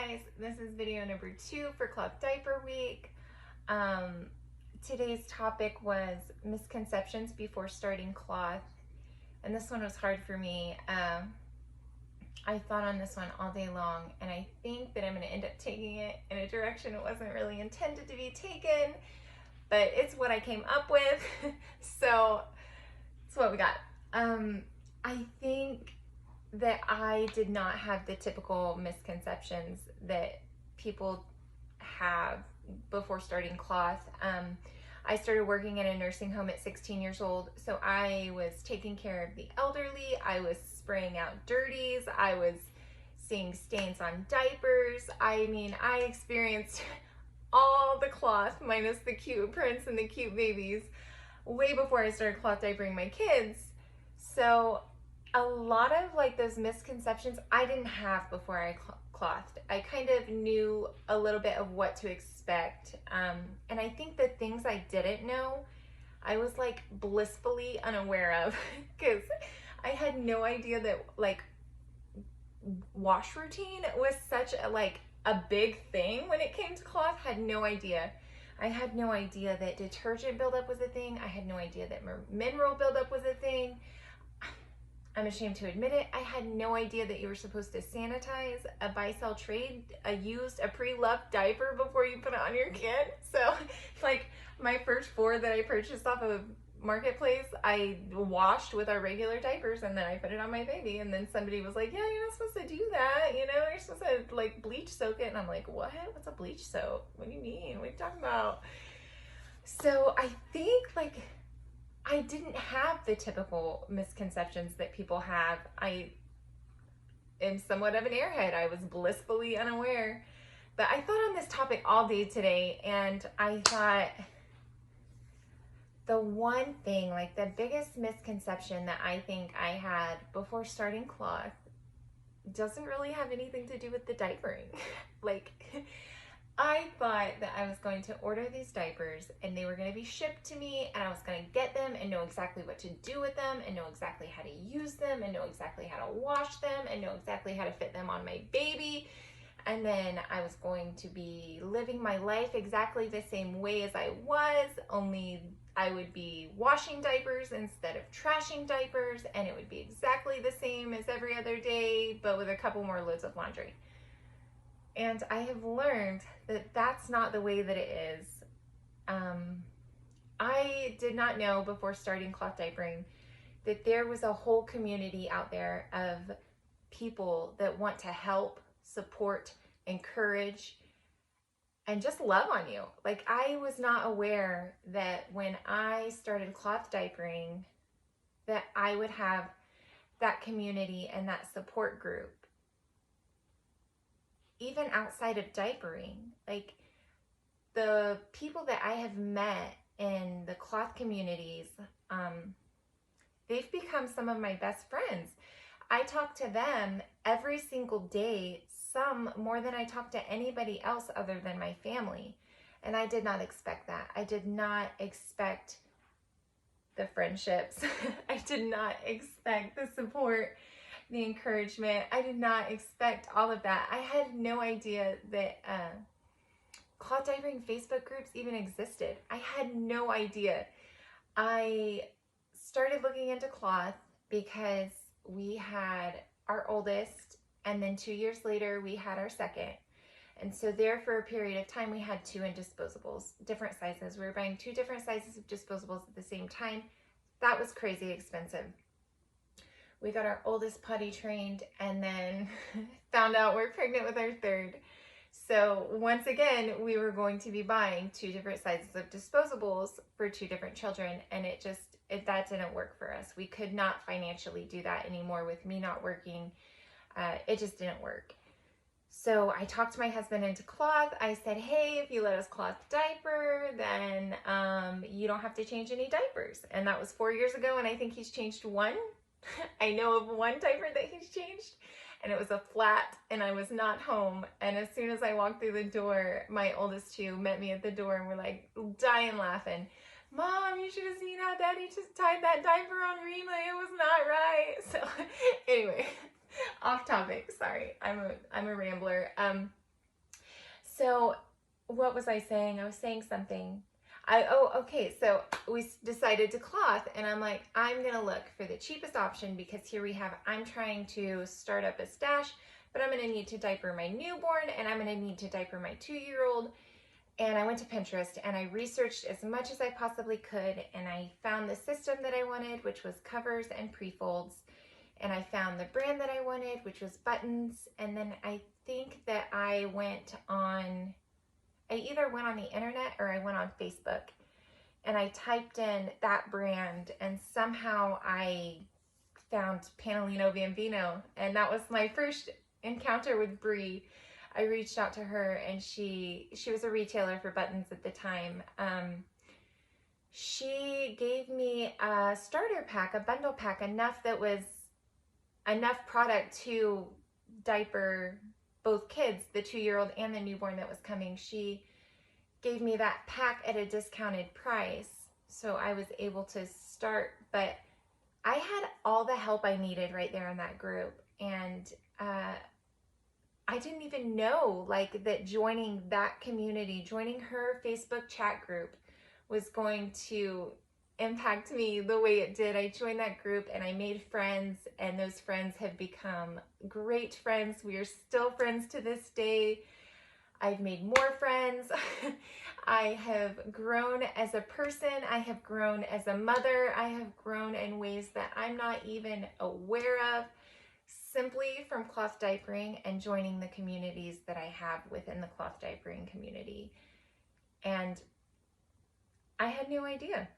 guys, this is video number 2 for Cloth Diaper Week. Today's topic was misconceptions before starting cloth, and this one was hard for me. I thought on this one all day long, and I think that I'm going to end up taking it in a direction it wasn't really intended to be taken, but it's what I came up with, so that's what we got. I think that I did not have the typical misconceptions that people have before starting cloth. I started working in a nursing home at 16 years old, so I was taking care of the elderly. I was spraying out dirties. I was seeing stains on diapers. I mean, I experienced all the cloth minus the cute prints and the cute babies way before I started cloth diapering my kids. So a lot of like those misconceptions I didn't have before I clothed. I kind of knew a little bit of what to expect. And I think the things I didn't know, I was like blissfully unaware of because I had no idea that like wash routine was such a big thing when it came to cloth. Had no idea. I had no idea that detergent buildup was a thing. I had no idea that mineral buildup was a thing. I'm ashamed to admit it. I had no idea that you were supposed to sanitize a buy-sell trade, a pre-loved diaper before you put it on your kid. So like my first 4 that I purchased off of Marketplace, I washed with our regular diapers and then I put it on my baby. And then somebody was like, yeah, you're not supposed to do that. You know, you're supposed to like bleach soak it. And I'm like, what? What's a bleach soak? What do you mean? What are you talking about? So I think like I didn't have the typical misconceptions that people have. I am somewhat of an airhead. I was blissfully unaware. But I thought on this topic all day today, and I thought the one thing, like the biggest misconception that I think I had before starting cloth doesn't really have anything to do with the diapering. Like, I thought that I was going to order these diapers and they were going to be shipped to me and I was going to get them and know exactly what to do with them and know exactly how to use them and know exactly how to wash them and know exactly how to fit them on my baby. And then I was going to be living my life exactly the same way as I was, only I would be washing diapers instead of trashing diapers, and it would be exactly the same as every other day, but with a couple more loads of laundry. And I have learned that that's not the way that it is. I did not know before starting cloth diapering that there was a whole community out there of people that want to help, support, encourage, and just love on you. Like, I was not aware that when I started cloth diapering that I would have that community and that support group. Even outside of diapering, like the people that I have met in the cloth communities, they've become some of my best friends. I talk to them every single day, some more than I talk to anybody else other than my family. And I did not expect that. I did not expect the friendships. I did not expect the support, the encouragement. I did not expect all of that. I had no idea that cloth diapering Facebook groups even existed. I had no idea. I started looking into cloth because we had our oldest, and then 2 years later we had our second. And so there for a period of time we had 2 in disposables, different sizes. We were buying 2 different sizes of disposables at the same time. That was crazy expensive. We got our oldest potty trained and then found out we're pregnant with our 3rd. So once again, we were going to be buying 2 different sizes of disposables for 2 different children. And that didn't work for us. We could not financially do that anymore with me not working. It just didn't work. So I talked my husband into cloth. I said, hey, if you let us cloth diaper, then you don't have to change any diapers. And that was 4 years ago. And I think he's changed 1. I know of 1 diaper that he's changed, and it was a flat, and I was not home. And as soon as I walked through the door, my oldest 2 met me at the door and were like dying laughing. Mom, you should have seen how Daddy just tied that diaper on Rima. It was not right. So anyway, off topic. Sorry, I'm a rambler. So what was I saying? I was saying something. Okay. So we decided to cloth, and I'm like, I'm gonna look for the cheapest option because here we have. I'm trying to start up a stash, but I'm gonna need to diaper my newborn, and I'm gonna need to diaper my 2-year-old. And I went to Pinterest and I researched as much as I possibly could, and I found the system that I wanted, which was covers and pre-folds. And I found the brand that I wanted, which was Buttons. And then I think that I either went on the internet or I went on Facebook, and I typed in that brand, and somehow I found Panolino Bambino, and that was my first encounter with Brie. I reached out to her, and she was a retailer for Buttons at the time. She gave me a starter pack, a bundle pack, enough product to diaper both kids, the 2-year-old and the newborn that was coming. She gave me that pack at a discounted price, so I was able to start. But I had all the help I needed right there in that group, and I didn't even know like that joining that community, joining her Facebook chat group, was going to impact me the way it did. I joined that group and I made friends, and those friends have become great friends. We are still friends to this day. I've made more friends. I have grown as a person. I have grown as a mother. I have grown in ways that I'm not even aware of, simply from cloth diapering and joining the communities that I have within the cloth diapering community. And I had no idea.